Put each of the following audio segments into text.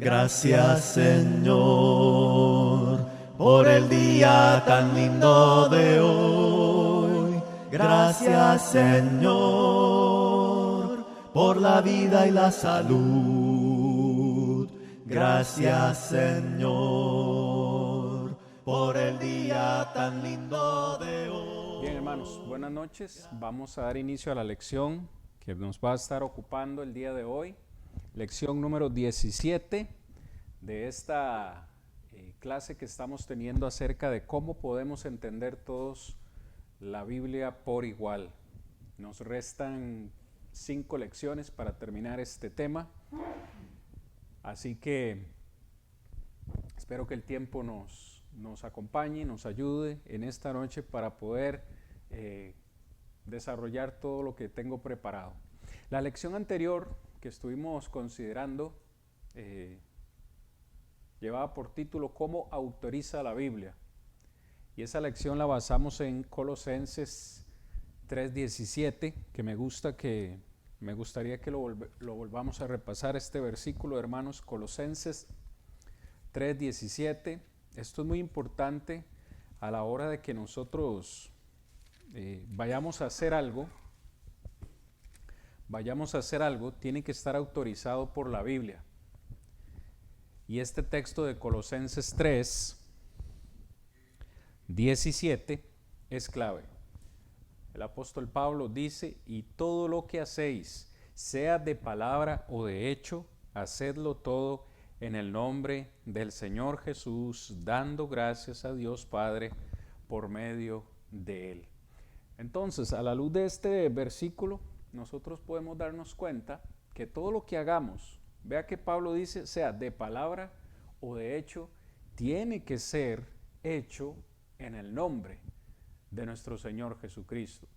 Gracias, Señor, por el día tan lindo de hoy. Gracias, Señor, por la vida y la salud. Gracias, Señor, por el día tan lindo de hoy. Bien, hermanos, buenas noches. Vamos a dar inicio a la lección que nos va a estar ocupando el día de hoy. Lección número 17 de esta clase que estamos teniendo acerca de cómo podemos entender todos la Biblia por igual. Nos restan 5 lecciones para terminar este tema, así que espero que el tiempo nos acompañe, nos ayude en esta noche para poder desarrollar todo lo que tengo preparado. La lección anterior que estuvimos considerando llevaba por título ¿Cómo autoriza la Biblia? Y esa lección la basamos en Colosenses 3:17, que me gustaría que lo volvamos a repasar este versículo, hermanos. Colosenses 3:17. Esto es muy importante a la hora de que nosotros vayamos a hacer algo, tiene que estar autorizado por la Biblia. Y este texto de Colosenses 3:17 es clave. El apóstol Pablo dice: y todo lo que hacéis, sea de palabra o de hecho, hacedlo todo en el nombre del Señor Jesús, dando gracias a Dios Padre por medio de Él. Entonces, a la luz de este versículo, nosotros podemos darnos cuenta que todo lo que hagamos, vea que Pablo dice, sea de palabra o de hecho, tiene que ser hecho en el nombre de nuestro Señor Jesucristo.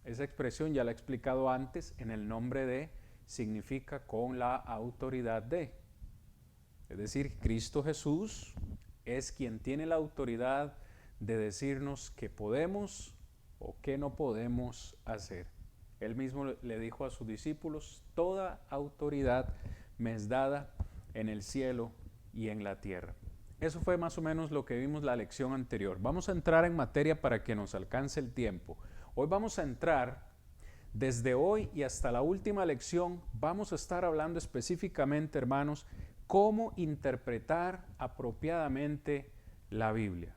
Esa expresión ya la he explicado antes, en el nombre de significa con la autoridad de. Es decir, Cristo Jesús es quien tiene la autoridad de decirnos qué podemos o qué no podemos hacer. Él mismo le dijo a sus discípulos: toda autoridad me es dada en el cielo y en la tierra. Eso fue más o menos lo que vimos la lección anterior. Vamos a entrar en materia para que nos alcance el tiempo. Hoy vamos a entrar, desde hoy y hasta la última lección, vamos a estar hablando específicamente, hermanos, cómo interpretar apropiadamente la Biblia.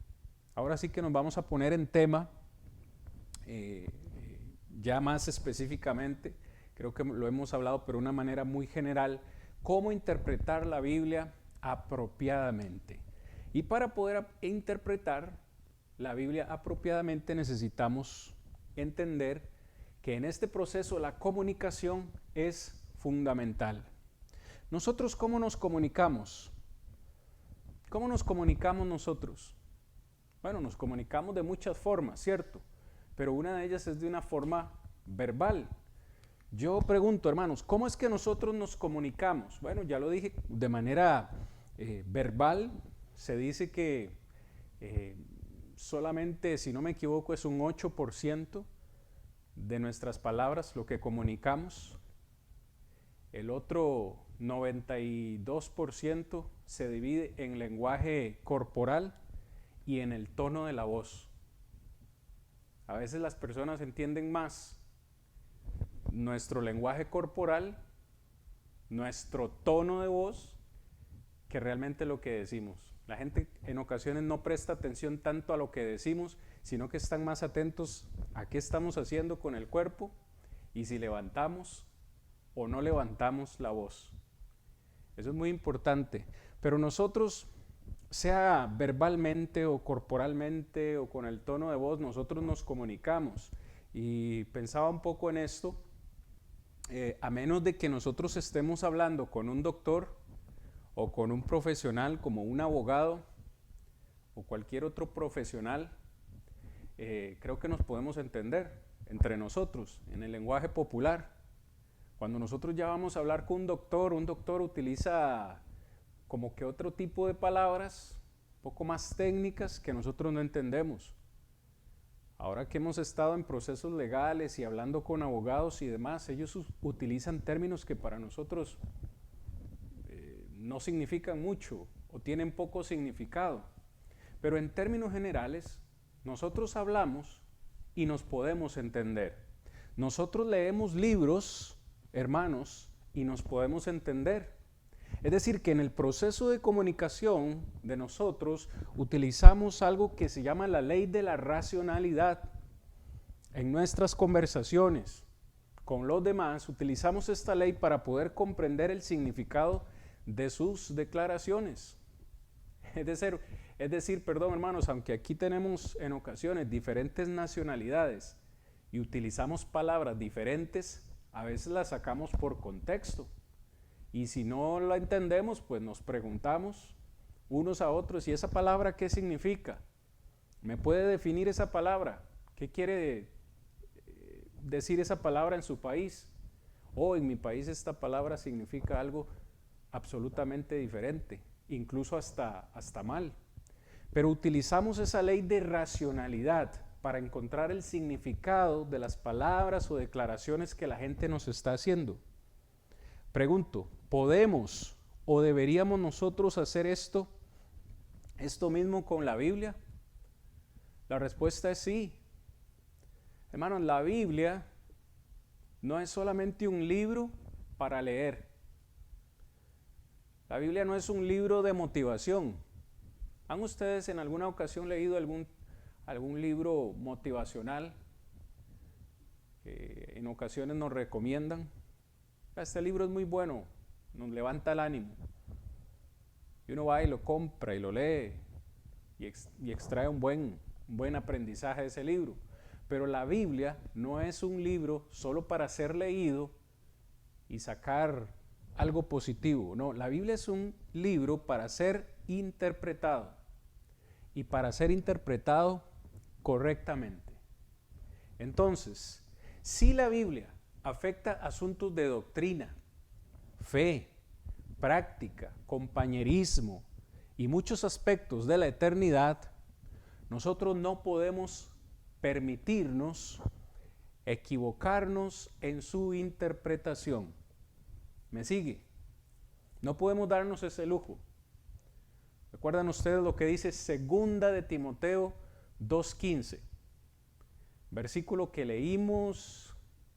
Ahora sí que nos vamos a poner en tema, ya más específicamente, creo que lo hemos hablado pero de una manera muy general, cómo interpretar la Biblia apropiadamente. Y para poder interpretar la Biblia apropiadamente necesitamos entender que en este proceso la comunicación es fundamental. Nosotros, ¿cómo nos comunicamos? ¿Cómo nos comunicamos nosotros? Bueno, nos comunicamos de muchas formas, ¿cierto? Pero una de ellas es de una forma verbal. Yo pregunto, hermanos, ¿cómo es que nosotros nos comunicamos? Bueno, ya lo dije, de manera verbal. Se dice que solamente, si no me equivoco, es un 8% de nuestras palabras lo que comunicamos. El otro 92% se divide en lenguaje corporal y en el tono de la voz. A veces las personas entienden más nuestro lenguaje corporal, nuestro tono de voz, que realmente lo que decimos. La gente en ocasiones no presta atención tanto a lo que decimos, sino que están más atentos a qué estamos haciendo con el cuerpo y si levantamos o no levantamos la voz. Eso es muy importante. Pero nosotros, sea verbalmente o corporalmente o con el tono de voz, nosotros nos comunicamos. Y pensaba un poco en esto, a menos de que nosotros estemos hablando con un doctor o con un profesional como un abogado o cualquier otro profesional, creo que nos podemos entender entre nosotros en el lenguaje popular. Cuando nosotros ya vamos a hablar con un doctor utiliza como que otro tipo de palabras, un poco más técnicas que nosotros no entendemos. Ahora que hemos estado en procesos legales y hablando con abogados y demás, ellos utilizan términos que para nosotros no significan mucho o tienen poco significado. Pero en términos generales, nosotros hablamos y nos podemos entender. Nosotros leemos libros, hermanos, y nos podemos entender. Es decir, que en el proceso de comunicación de nosotros utilizamos algo que se llama la ley de la racionalidad. En nuestras conversaciones con los demás utilizamos esta ley para poder comprender el significado de sus declaraciones. Es decir, hermanos, aunque aquí tenemos en ocasiones diferentes nacionalidades y utilizamos palabras diferentes, a veces las sacamos por contexto. Y si no la entendemos, pues nos preguntamos unos a otros, ¿y esa palabra qué significa? ¿Me puede definir esa palabra? ¿Qué quiere decir esa palabra en su país? O en mi país esta palabra significa algo absolutamente diferente, incluso hasta mal. Pero utilizamos esa ley de racionalidad para encontrar el significado de las palabras o declaraciones que la gente nos está haciendo. Pregunto, ¿podemos o deberíamos nosotros hacer esto mismo con la Biblia? La respuesta es sí. Hermanos, la Biblia no es solamente un libro para leer. La Biblia no es un libro de motivación. ¿Han ustedes en alguna ocasión leído algún libro motivacional que en ocasiones nos recomiendan? Este libro es muy bueno, nos levanta el ánimo. Y uno va y lo compra y lo lee y extrae un buen aprendizaje de ese libro. Pero la Biblia no es un libro solo para ser leído y sacar algo positivo. No, la Biblia es un libro para ser interpretado y para ser interpretado correctamente. Entonces, si la Biblia afecta asuntos de doctrina, fe, práctica, compañerismo y muchos aspectos de la eternidad, nosotros no podemos permitirnos equivocarnos en su interpretación. ¿Me sigue? No podemos darnos ese lujo. ¿Recuerdan ustedes lo que dice 2 de Timoteo 2:15? Versículo que leímos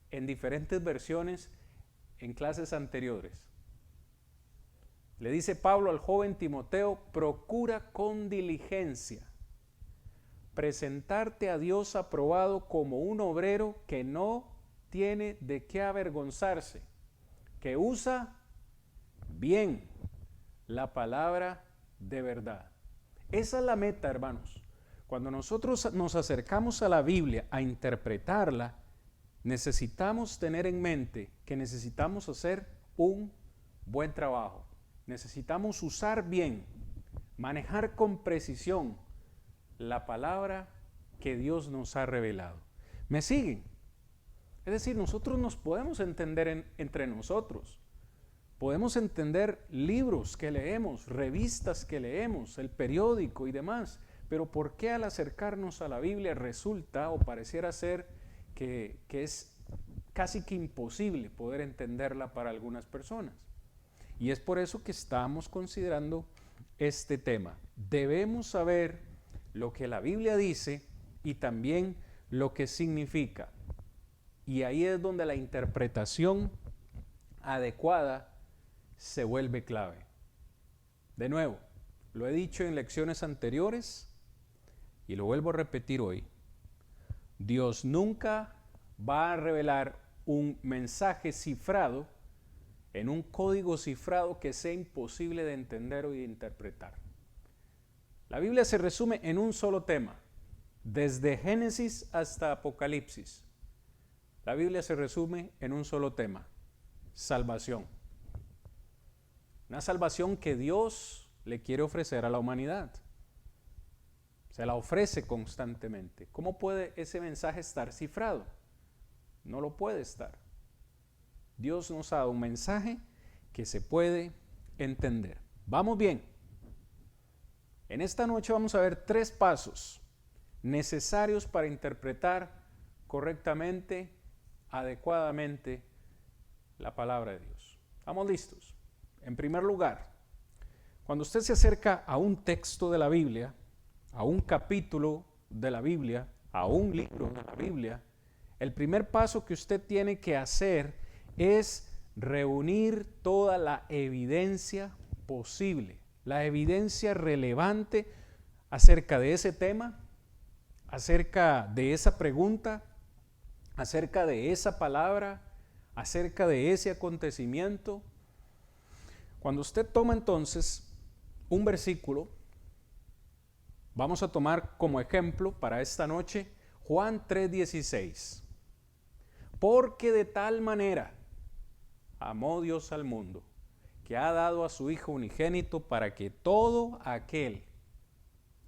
en diferentes versiones en clases anteriores. Le dice Pablo al joven Timoteo: procura con diligencia presentarte a Dios aprobado como un obrero que no tiene de qué avergonzarse, que usa bien la palabra de verdad. Esa es la meta, hermanos. Cuando nosotros nos acercamos a la Biblia a interpretarla, necesitamos tener en mente que necesitamos hacer un buen trabajo. Necesitamos usar bien, manejar con precisión la palabra que Dios nos ha revelado. ¿Me siguen? Es decir, nosotros nos podemos entender entre nosotros. Podemos entender libros que leemos, revistas que leemos, el periódico y demás. Pero ¿por qué al acercarnos a la Biblia resulta o pareciera ser que es casi que imposible poder entenderla para algunas personas? Y es por eso que estamos considerando este tema. Debemos saber lo que la Biblia dice y también lo que significa. Y ahí es donde la interpretación adecuada se vuelve clave. De nuevo, lo he dicho en lecciones anteriores y lo vuelvo a repetir hoy. Dios nunca va a revelar un mensaje cifrado en un código cifrado que sea imposible de entender o de interpretar. La Biblia se resume en un solo tema, desde Génesis hasta Apocalipsis. La Biblia se resume en un solo tema: salvación. Una salvación que Dios le quiere ofrecer a la humanidad. Se la ofrece constantemente. ¿Cómo puede ese mensaje estar cifrado? No lo puede estar. Dios nos ha dado un mensaje que se puede entender. ¿Vamos bien? En esta noche vamos a ver 3 pasos necesarios para interpretar correctamente, adecuadamente la palabra de Dios. ¿Estamos listos? En primer lugar, Cuando usted se acerca a un texto de la Biblia, a un capítulo de la Biblia, a un libro de la Biblia, el primer paso que usted tiene que hacer es reunir toda la evidencia posible, la evidencia relevante acerca de ese tema, acerca de esa pregunta, acerca de esa palabra, acerca de ese acontecimiento. Cuando usted toma entonces un versículo, vamos a tomar como ejemplo para esta noche Juan 3:16. Porque de tal manera amó Dios al mundo, que ha dado a su Hijo unigénito para que todo aquel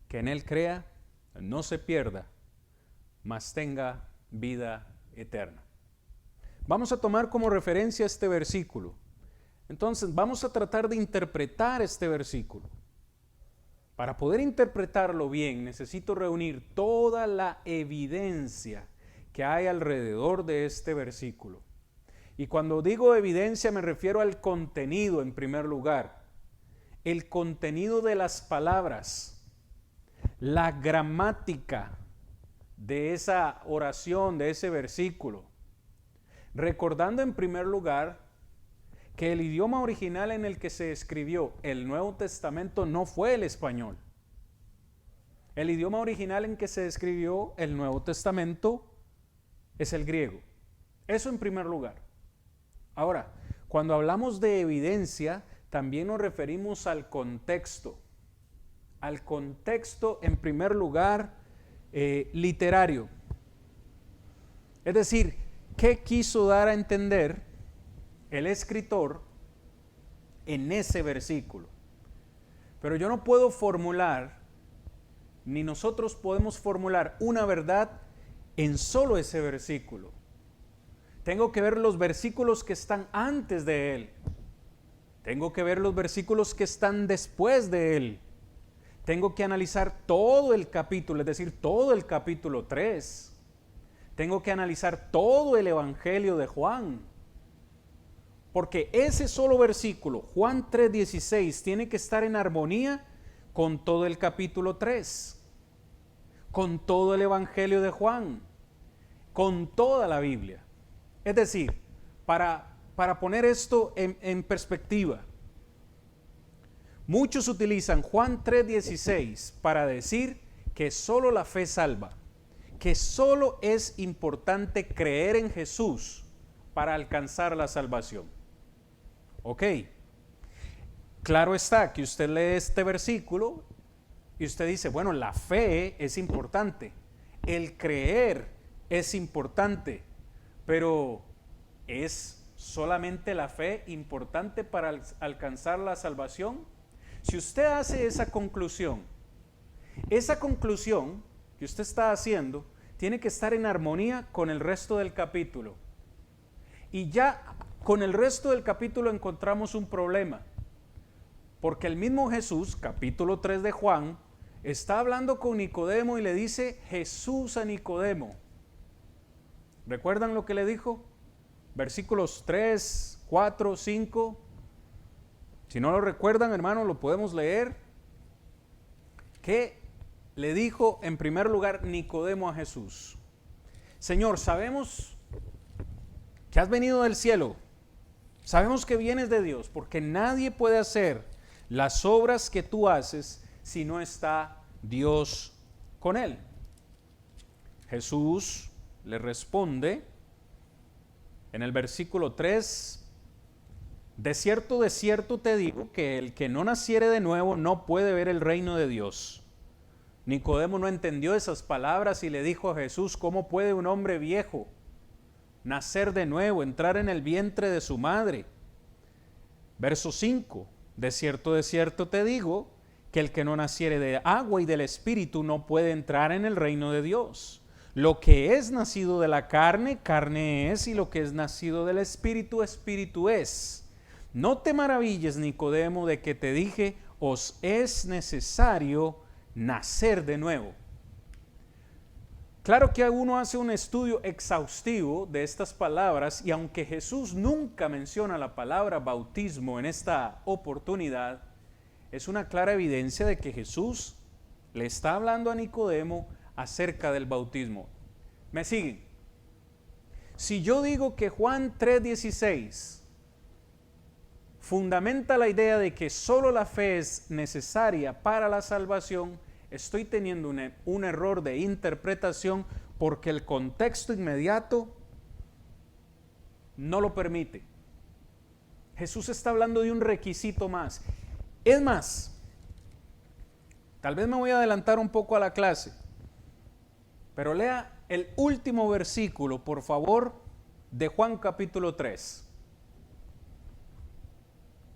que en Él crea no se pierda, mas tenga vida eterna. Vamos a tomar como referencia este versículo. Entonces vamos a tratar de interpretar este versículo. Para poder interpretarlo bien, necesito reunir toda la evidencia que hay alrededor de este versículo. Y cuando digo evidencia me refiero al contenido en primer lugar. El contenido de las palabras, la gramática de esa oración, de ese versículo. Recordando en primer lugar que el idioma original en el que se escribió el Nuevo Testamento no fue el español. El idioma original en que se escribió el Nuevo Testamento es el griego. Eso en primer lugar. Ahora, cuando hablamos de evidencia, también nos referimos al contexto. Al contexto, en primer lugar, literario. Es decir, ¿qué quiso dar a entender el escritor en ese versículo? Pero yo no puedo formular, ni nosotros podemos formular una verdad en solo ese versículo. Tengo que ver los versículos que están antes de él. Tengo que ver los versículos que están después de él. Tengo que analizar todo el capítulo, es decir, todo el capítulo 3. Tengo que analizar todo el Evangelio de Juan. Porque ese solo versículo, Juan 3:16, tiene que estar en armonía con todo el capítulo 3, con todo el Evangelio de Juan, con toda la Biblia. Es decir, para poner esto en perspectiva, muchos utilizan Juan 3:16 para decir que solo la fe salva, que solo es importante creer en Jesús para alcanzar la salvación. Ok, claro está que usted lee este versículo y usted dice, bueno, la fe es importante, el creer es importante, pero ¿es solamente la fe importante para alcanzar la salvación? Si usted hace esa conclusión que usted está haciendo tiene que estar en armonía con el resto del capítulo. Y ya con el resto del capítulo encontramos un problema, porque el mismo Jesús, capítulo 3 de Juan, está hablando con Nicodemo y le dice Jesús a Nicodemo. ¿Recuerdan lo que le dijo? Versículos 3, 4, 5. Si no lo recuerdan, hermanos, lo podemos leer. ¿Qué le dijo en primer lugar Nicodemo a Jesús? Señor, sabemos que has venido del cielo. Sabemos que vienes de Dios, porque nadie puede hacer las obras que tú haces si no está Dios con él. Jesús le responde en el versículo 3, de cierto te digo que el que no naciere de nuevo no puede ver el reino de Dios. Nicodemo no entendió esas palabras y le dijo a Jesús, ¿cómo puede un hombre viejo nacer de nuevo, entrar en el vientre de su madre? Verso 5, de cierto te digo que el que no naciere de agua y del Espíritu no puede entrar en el reino de Dios. Lo que es nacido de la carne, carne es, y lo que es nacido del Espíritu, Espíritu es. No te maravilles, Nicodemo, de que te dije, os es necesario nacer de nuevo. Claro que uno hace un estudio exhaustivo de estas palabras y aunque Jesús nunca menciona la palabra bautismo en esta oportunidad, es una clara evidencia de que Jesús le está hablando a Nicodemo acerca del bautismo. ¿Me siguen? Si yo digo que Juan 3:16 fundamenta la idea de que solo la fe es necesaria para la salvación, estoy teniendo un error de interpretación porque el contexto inmediato no lo permite. Jesús está hablando de un requisito más. Es más, tal vez me voy a adelantar un poco a la clase, pero lea el último versículo, por favor, de Juan capítulo 3.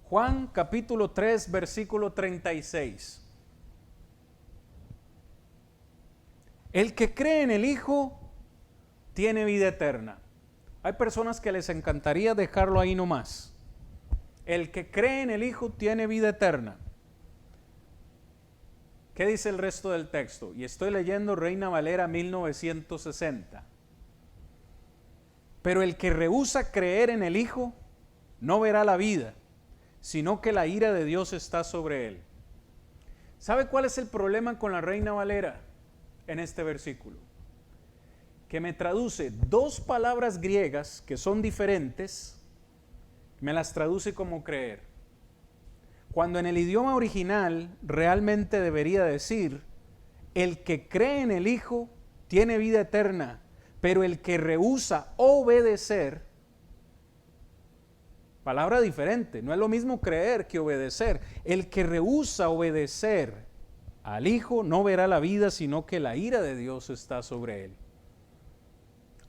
Juan capítulo 3, versículo 36. El que cree en el Hijo tiene vida eterna. Hay personas que les encantaría dejarlo ahí nomás. El que cree en el Hijo tiene vida eterna. ¿Qué dice el resto del texto? Y estoy leyendo Reina Valera 1960. Pero el que rehúsa creer en el Hijo no verá la vida, sino que la ira de Dios está sobre él. ¿Sabe cuál es el problema con la Reina Valera en este versículo? Que me traduce dos palabras griegas que son diferentes, me las traduce como creer. Cuando en el idioma original realmente debería decir, el que cree en el Hijo tiene vida eterna, pero el que rehúsa obedecer, palabra diferente, no es lo mismo creer que obedecer. El que rehúsa obedecer al Hijo no verá la vida, sino que la ira de Dios está sobre él.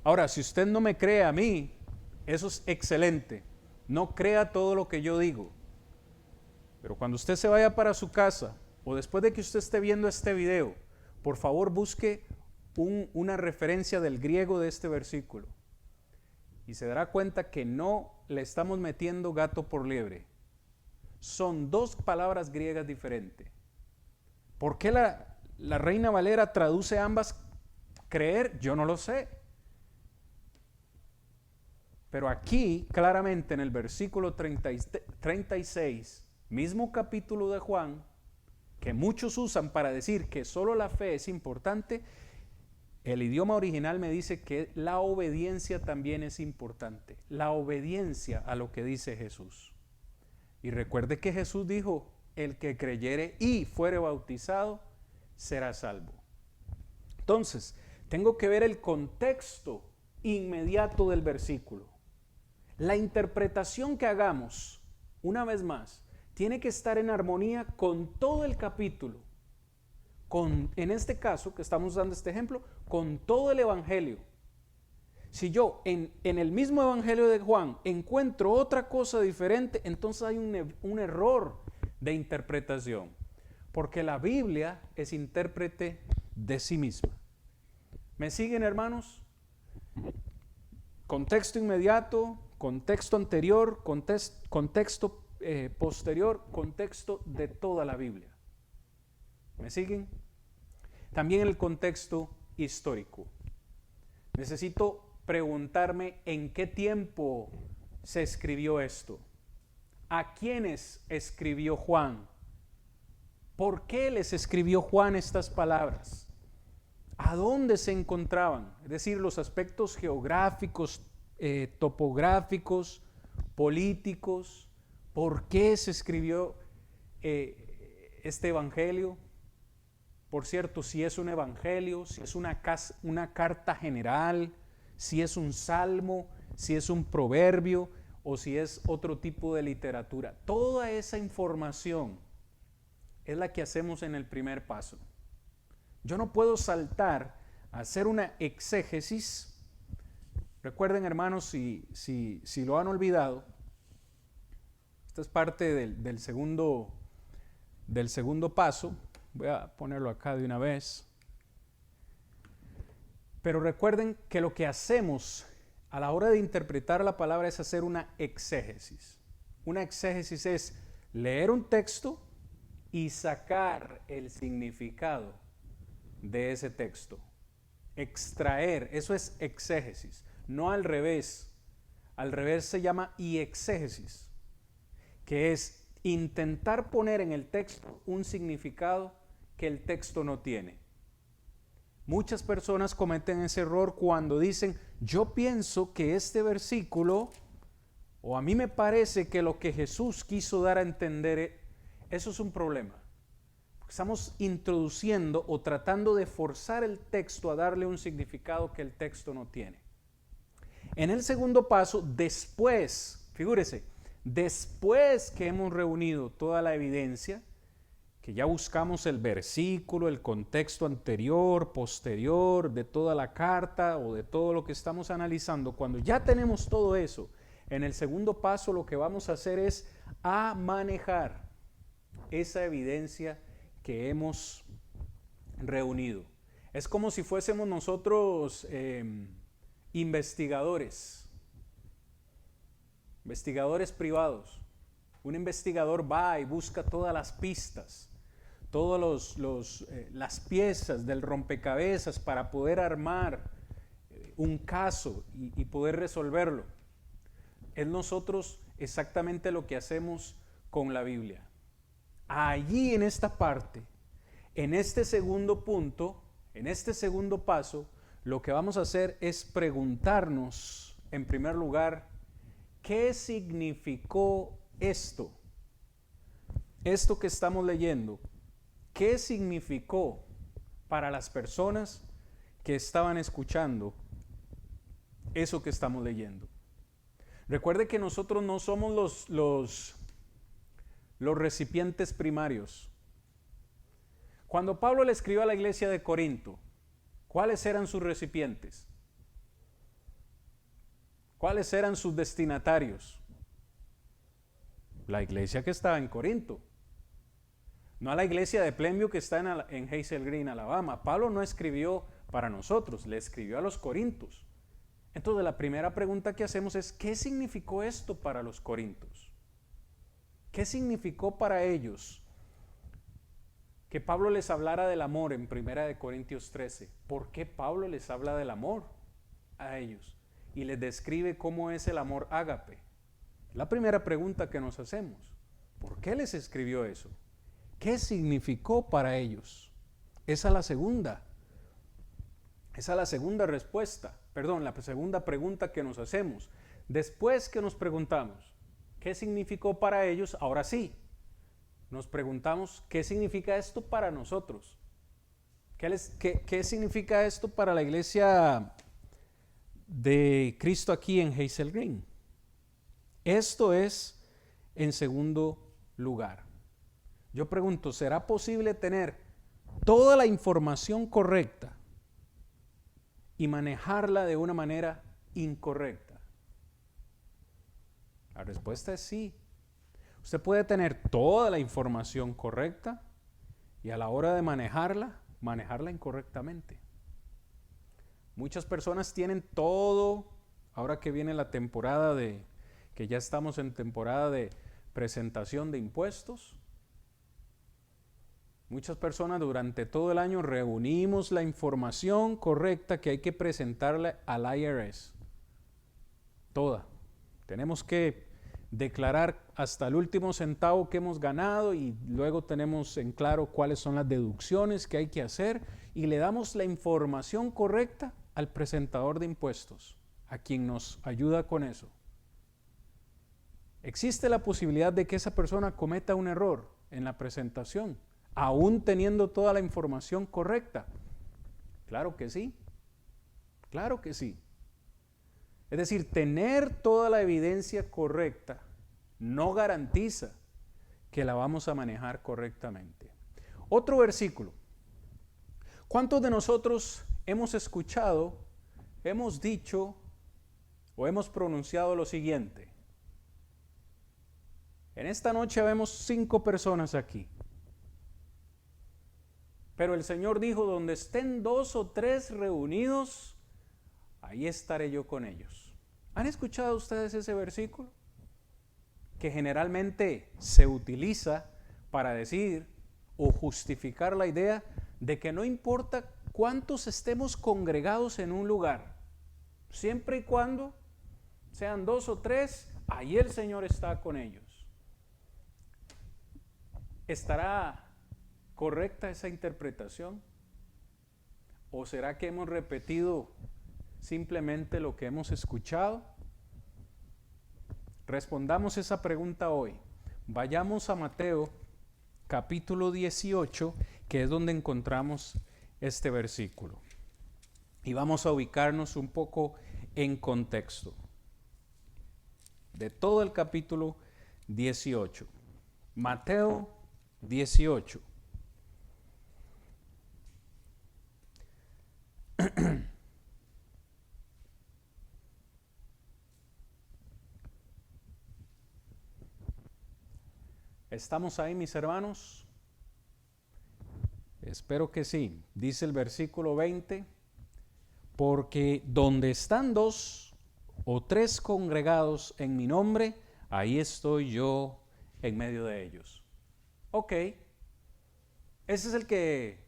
Ahora, si usted no me cree a mí, eso es excelente. No crea todo lo que yo digo. Pero cuando usted se vaya para su casa o después de que usted esté viendo este video, por favor busque una referencia del griego de este versículo. Y se dará cuenta que no le estamos metiendo gato por liebre. Son dos palabras griegas diferentes. ¿Por qué la Reina Valera traduce ambas creer? Yo no lo sé. Pero aquí, claramente en el versículo 36, mismo capítulo de Juan, que muchos usan para decir que solo la fe es importante, el idioma original me dice que la obediencia también es importante. La obediencia a lo que dice Jesús. Y recuerde que Jesús dijo, el que creyere y fuere bautizado será salvo. Entonces, tengo que ver el contexto inmediato del versículo. La interpretación que hagamos, una vez más, tiene que estar en armonía con todo el capítulo. En este caso, que estamos dando este ejemplo, con todo el Evangelio. Si yo en el mismo Evangelio de Juan encuentro otra cosa diferente, entonces hay un error de interpretación. Porque la Biblia es intérprete de sí misma. ¿Me siguen, hermanos? Contexto inmediato, contexto anterior, contexto posterior, contexto de toda la Biblia. ¿Me siguen? También el contexto histórico. Necesito preguntarme en qué tiempo se escribió esto. ¿A quiénes escribió Juan? ¿Por qué les escribió Juan estas palabras? ¿A dónde se encontraban? Es decir, los aspectos geográficos, topográficos, políticos. ¿Por qué se escribió este evangelio? Por cierto, si es un evangelio, si es una carta general, si es un salmo, si es un proverbio o si es otro tipo de literatura. Toda esa información es la que hacemos en el primer paso. Yo no puedo saltar a hacer una exégesis. Recuerden, hermanos, si lo han olvidado, esta es parte del segundo paso. Voy a ponerlo acá de una vez. Pero recuerden que lo que hacemos a la hora de interpretar la palabra es hacer una exégesis. Una exégesis es leer un texto y sacar el significado de ese texto. Extraer, eso es exégesis, no al revés. Al revés se llama iexégesis, que es intentar poner en el texto un significado que el texto no tiene. Muchas personas cometen ese error cuando dicen, yo pienso que este versículo, o a mí me parece que lo que Jesús quiso dar a entender, eso es un problema. Estamos introduciendo o tratando de forzar el texto a darle un significado que el texto no tiene. En el segundo paso, después, figúrese, después que hemos reunido toda la evidencia, que ya buscamos el versículo, el contexto anterior, posterior, de toda la carta o de todo lo que estamos analizando, cuando ya tenemos todo eso, en el segundo paso lo que vamos a hacer es a manejar esa evidencia que hemos reunido. Es como si fuésemos nosotros investigadores privados. Un investigador va y busca todas las pistas, todas las piezas del rompecabezas para poder armar un caso y poder resolverlo. Es nosotros exactamente lo que hacemos con la Biblia. Allí en esta parte, en este segundo punto, en este segundo paso, lo que vamos a hacer es preguntarnos, en primer lugar, ¿qué significó esto? Esto que estamos leyendo, ¿qué significó para las personas que estaban escuchando eso que estamos leyendo? Recuerde que nosotros no somos los recipientes primarios. Cuando Pablo le escribió a la iglesia de Corinto, ¿cuáles eran sus recipientes? ¿Cuáles eran sus destinatarios? La iglesia que estaba en Corinto. No a la iglesia de Plainview que está en Hazel Green, Alabama. Pablo no escribió para nosotros, le escribió a los corintos. Entonces la primera pregunta que hacemos es, ¿qué significó esto para los corintos? ¿Qué significó para ellos que Pablo les hablara del amor en 1 Corintios 13? ¿Por qué Pablo les habla del amor a ellos? Y les describe cómo es el amor ágape. La primera pregunta que nos hacemos, ¿por qué les escribió eso? ¿Qué significó para ellos? Esa es la segunda respuesta, la segunda pregunta que nos hacemos. Después que nos preguntamos, ¿qué significó para ellos? Ahora sí, nos preguntamos, ¿qué significa esto para nosotros? ¿Qué significa esto para la iglesia de Cristo aquí en Hazel Green? Esto es en segundo lugar. Yo pregunto, ¿será posible tener toda la información correcta y manejarla de una manera incorrecta? La respuesta es sí. Usted puede tener toda la información correcta y a la hora de manejarla incorrectamente. Muchas personas tienen todo, ahora que viene la temporada que ya estamos en temporada de presentación de impuestos. Muchas personas durante todo el año reunimos la información correcta que hay que presentarle al IRS. Toda. Tenemos que declarar hasta el último centavo que hemos ganado y luego tenemos en claro cuáles son las deducciones que hay que hacer y le damos la información correcta al presentador de impuestos, a quien nos ayuda con eso. Existe la posibilidad de que esa persona cometa un error en la presentación, aún teniendo toda la información correcta. Claro que sí, claro que sí. Es decir, tener toda la evidencia correcta no garantiza que la vamos a manejar correctamente. Otro versículo. ¿Cuántos de nosotros hemos escuchado, hemos dicho o hemos pronunciado lo siguiente? En esta noche vemos 5 personas aquí. Pero el Señor dijo, donde estén 2 o 3 reunidos, ahí estaré yo con ellos. ¿Han escuchado ustedes ese versículo? Que generalmente se utiliza para decir o justificar la idea de que no importa cuántos estemos congregados en un lugar, siempre y cuando sean 2 o 3, ahí el Señor está con ellos. ¿Estará correcta esa interpretación? ¿O será que hemos repetido simplemente lo que hemos escuchado? Respondamos esa pregunta hoy. Vayamos a Mateo capítulo 18, que es donde encontramos este versículo. Y vamos a ubicarnos un poco en contexto de todo el capítulo 18. Mateo 18. ¿Estamos ahí, mis hermanos? Espero que sí. Dice el versículo 20, porque donde están 2 o 3 congregados en mi nombre, ahí estoy yo en medio de ellos. Ok, ese es el que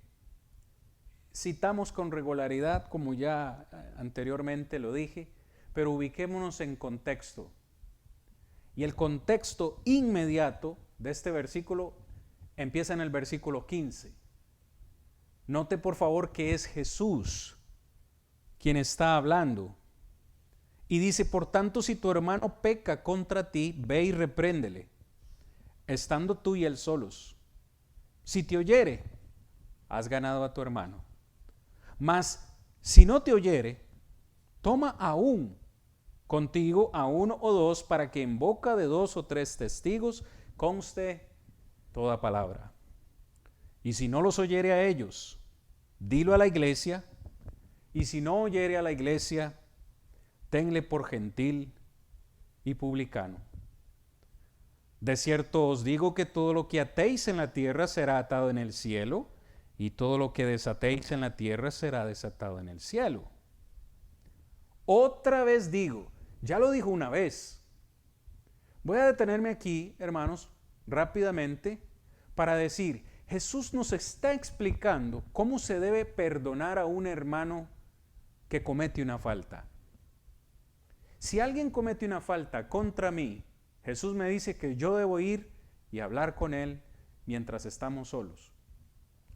citamos con regularidad, como ya anteriormente lo dije, pero ubiquémonos en contexto. Y el contexto inmediato de este versículo empieza en el versículo 15. Note por favor que es Jesús quien está hablando. Y dice, por tanto, si tu hermano peca contra ti, ve y repréndele, estando tú y él solos. Si te oyere, has ganado a tu hermano. Mas si no te oyere, toma aún contigo a 1 o 2, para que en boca de 2 o 3 testigos conste toda palabra. Y si no los oyere a ellos, dilo a la iglesia, y si no oyere a la iglesia, tenle por gentil y publicano. De cierto os digo que todo lo que atéis en la tierra será atado en el cielo, y todo lo que desatéis en la tierra será desatado en el cielo. Otra vez digo, ya lo dijo una vez. Voy a detenerme aquí, hermanos, rápidamente, para decir, Jesús nos está explicando cómo se debe perdonar a un hermano que comete una falta. Si alguien comete una falta contra mí, Jesús me dice que yo debo ir y hablar con él mientras estamos solos.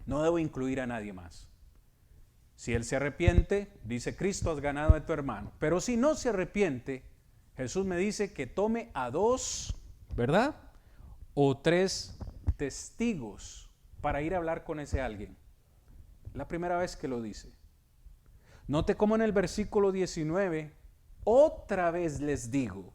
No debo incluir a nadie más. Si él se arrepiente, dice Cristo, has ganado a tu hermano. Pero si no se arrepiente, Jesús me dice que tome a 2, ¿verdad? O 3 testigos para ir a hablar con ese alguien. La primera vez que lo dice. Note cómo en el versículo 19, otra vez les digo,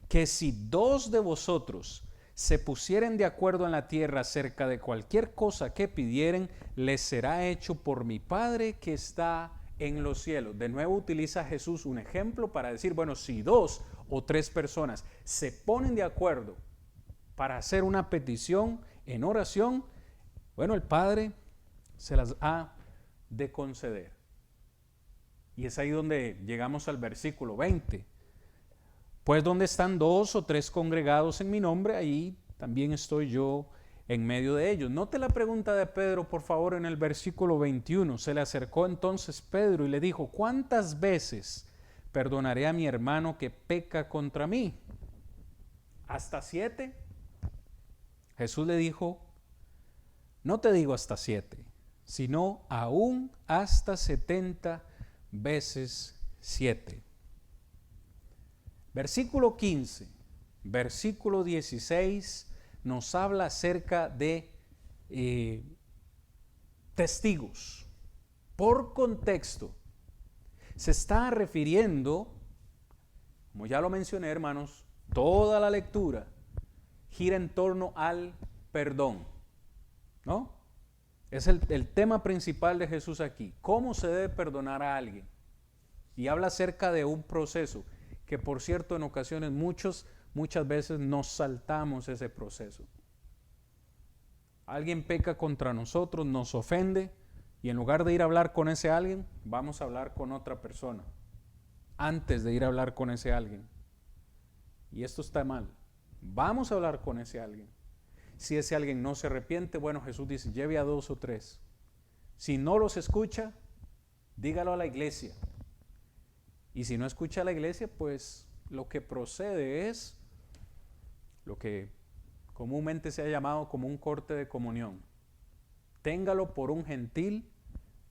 que si 2 de vosotros se pusieren de acuerdo en la tierra acerca de cualquier cosa que pidieren, les será hecho por mi Padre que está en los cielos. De nuevo utiliza Jesús un ejemplo para decir, bueno, si 2 o 3 personas se ponen de acuerdo para hacer una petición en oración, bueno, el Padre se las ha de conceder. Y es ahí donde llegamos al versículo 20. Pues donde están 2 o 3 congregados en mi nombre, ahí también estoy yo en medio de ellos. Note la pregunta de Pedro, por favor, en el versículo 21. Se le acercó entonces Pedro y le dijo, ¿cuántas veces perdonaré a mi hermano que peca contra mí? ¿Hasta 7? Jesús le dijo, no te digo hasta 7, sino aún hasta 70 veces 7. Versículo 15, versículo 16 nos habla acerca de testigos. Por contexto, se está refiriendo, como ya lo mencioné, hermanos, toda la lectura gira en torno al perdón, ¿no? Es el tema principal de Jesús aquí. ¿Cómo se debe perdonar a alguien? Y habla acerca de un proceso que, por cierto, en ocasiones muchas veces nos saltamos ese proceso. Alguien peca contra nosotros, nos ofende, y en lugar de ir a hablar con ese alguien, vamos a hablar con otra persona antes de ir a hablar con ese alguien. Y esto está mal. Vamos a hablar con ese alguien. Si ese alguien no se arrepiente, bueno, Jesús dice, lleve a 2 o 3. Si no los escucha, dígalo a la iglesia. Y si no escucha a la iglesia, pues lo que procede es lo que comúnmente se ha llamado como un corte de comunión. Téngalo por un gentil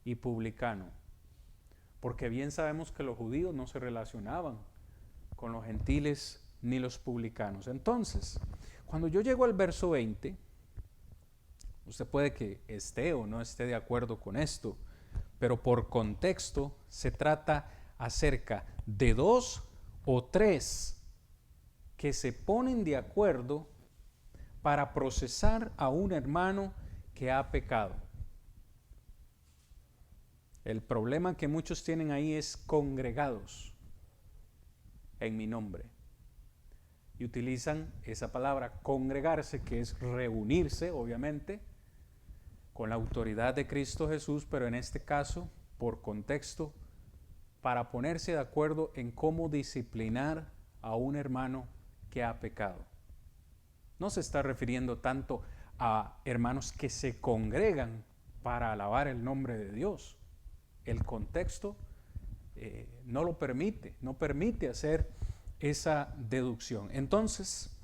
y publicano, porque bien sabemos que los judíos no se relacionaban con los gentiles ni los publicanos. Entonces, cuando yo llego al verso 20, usted puede que esté o no esté de acuerdo con esto, pero por contexto se trata acerca de 2 o 3 que se ponen de acuerdo para procesar a un hermano que ha pecado. El problema que muchos tienen ahí es congregados en mi nombre. Y utilizan esa palabra congregarse, que es reunirse, obviamente, con la autoridad de Cristo Jesús, pero en este caso, por contexto, para ponerse de acuerdo en cómo disciplinar a un hermano que ha pecado. No se está refiriendo tanto a hermanos que se congregan para alabar el nombre de Dios. El contexto no lo permite, no permite hacer esa deducción. Entonces,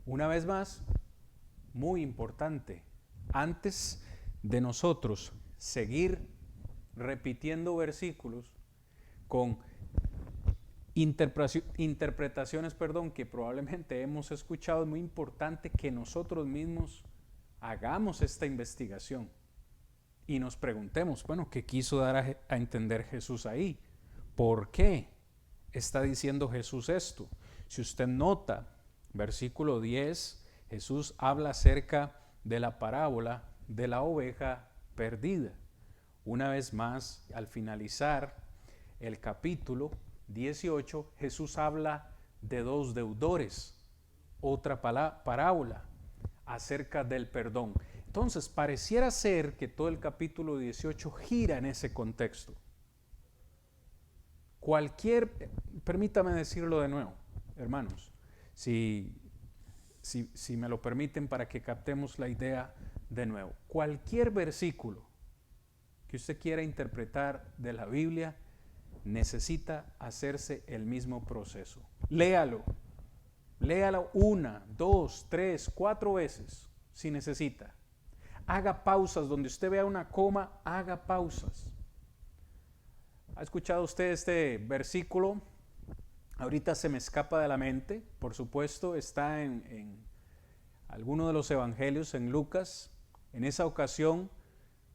una vez más, muy importante, antes de nosotros seguir repitiendo versículos con interpretaciones, que probablemente hemos escuchado, es muy importante que nosotros mismos hagamos esta investigación y nos preguntemos, bueno, ¿qué quiso dar a entender Jesús ahí? ¿Por qué está diciendo Jesús esto? Si usted nota, versículo 10, Jesús habla acerca de la parábola de la oveja perdida. Una vez más, al finalizar el capítulo 18, Jesús habla de 2 deudores, otra parábola acerca del perdón. Entonces, pareciera ser que todo el capítulo 18 gira en ese contexto. Permítame decirlo de nuevo, hermanos, si me lo permiten para que captemos la idea de nuevo. Cualquier versículo que usted quiera interpretar de la Biblia necesita hacerse el mismo proceso. Léalo 1, 2, 3, 4 veces si necesita. Haga pausas, donde usted vea una coma, haga pausas. ¿Ha escuchado usted este versículo? Ahorita se me escapa de la mente, por supuesto, está en alguno de los evangelios, en Lucas. En esa ocasión,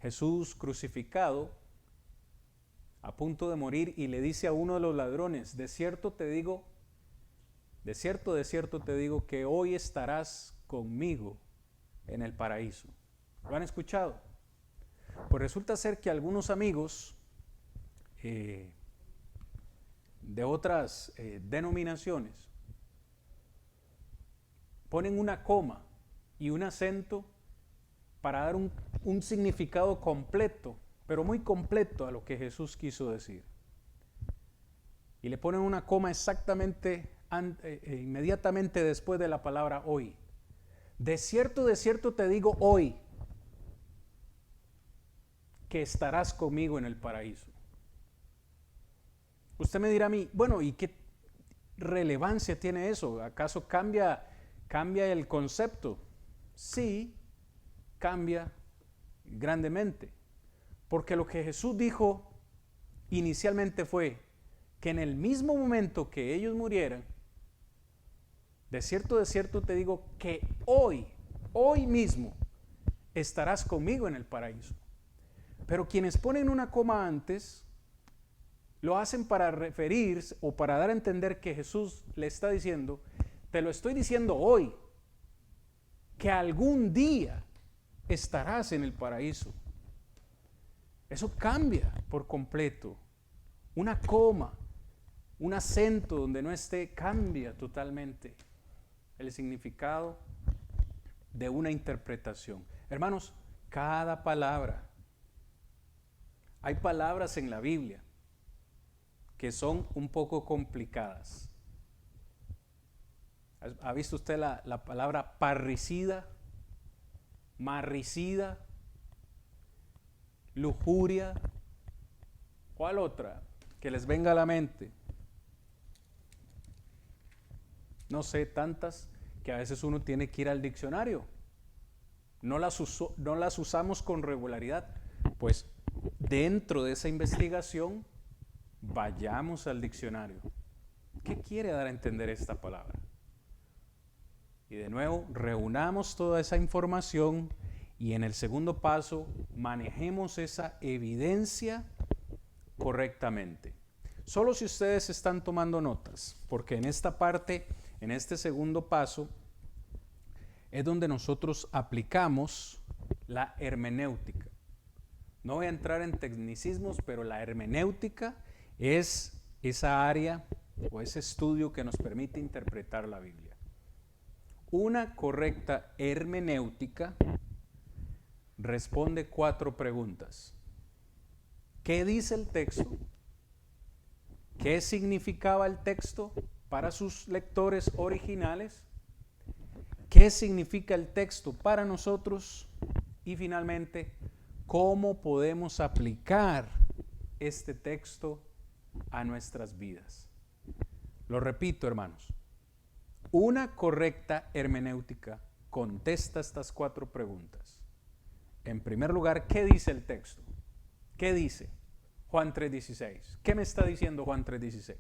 Jesús crucificado, a punto de morir, y le dice a uno de los ladrones, de cierto te digo que hoy estarás conmigo en el paraíso. ¿Lo han escuchado? Pues resulta ser que algunos amigos de otras denominaciones ponen una coma y un acento para dar un significado completo, pero muy completo, a lo que Jesús quiso decir. Y le ponen una coma exactamente inmediatamente después de la palabra hoy. De cierto te digo hoy que estarás conmigo en el paraíso. Usted me dirá a mí, bueno, ¿y qué relevancia tiene eso? ¿Acaso cambia el concepto? Sí, cambia grandemente. Porque lo que Jesús dijo inicialmente fue que en el mismo momento que ellos murieran, de cierto te digo que hoy mismo estarás conmigo en el paraíso. Pero quienes ponen una coma antes, lo hacen para referirse o para dar a entender que Jesús le está diciendo, te lo estoy diciendo hoy, que algún día estarás en el paraíso. Eso cambia por completo. Una coma, un acento donde no esté, cambia totalmente el significado de una interpretación. Hermanos, cada palabra, hay palabras en la Biblia que son un poco complicadas. ¿Ha visto usted la palabra parricida, marricida, lujuria? ¿Cuál otra que les venga a la mente? No sé, tantas que a veces uno tiene que ir al diccionario. No las usamos con regularidad. Pues dentro de esa investigación, vayamos al diccionario. ¿Qué quiere dar a entender esta palabra? Y de nuevo, reunamos toda esa información y en el segundo paso, manejemos esa evidencia correctamente. Solo si ustedes están tomando notas, porque en esta parte, en este segundo paso, es donde nosotros aplicamos la hermenéutica. No voy a entrar en tecnicismos, pero la hermenéutica es esa área o ese estudio que nos permite interpretar la Biblia. Una correcta hermenéutica responde 4 preguntas. ¿Qué dice el texto? ¿Qué significaba el texto para sus lectores originales? ¿Qué significa el texto para nosotros? Y finalmente, ¿cómo podemos aplicar este texto a nuestras vidas? Lo repito, hermanos. Una correcta hermenéutica contesta estas 4 preguntas. En primer lugar, ¿qué dice el texto? ¿Qué dice Juan 3:16? ¿Qué me está diciendo Juan 3:16?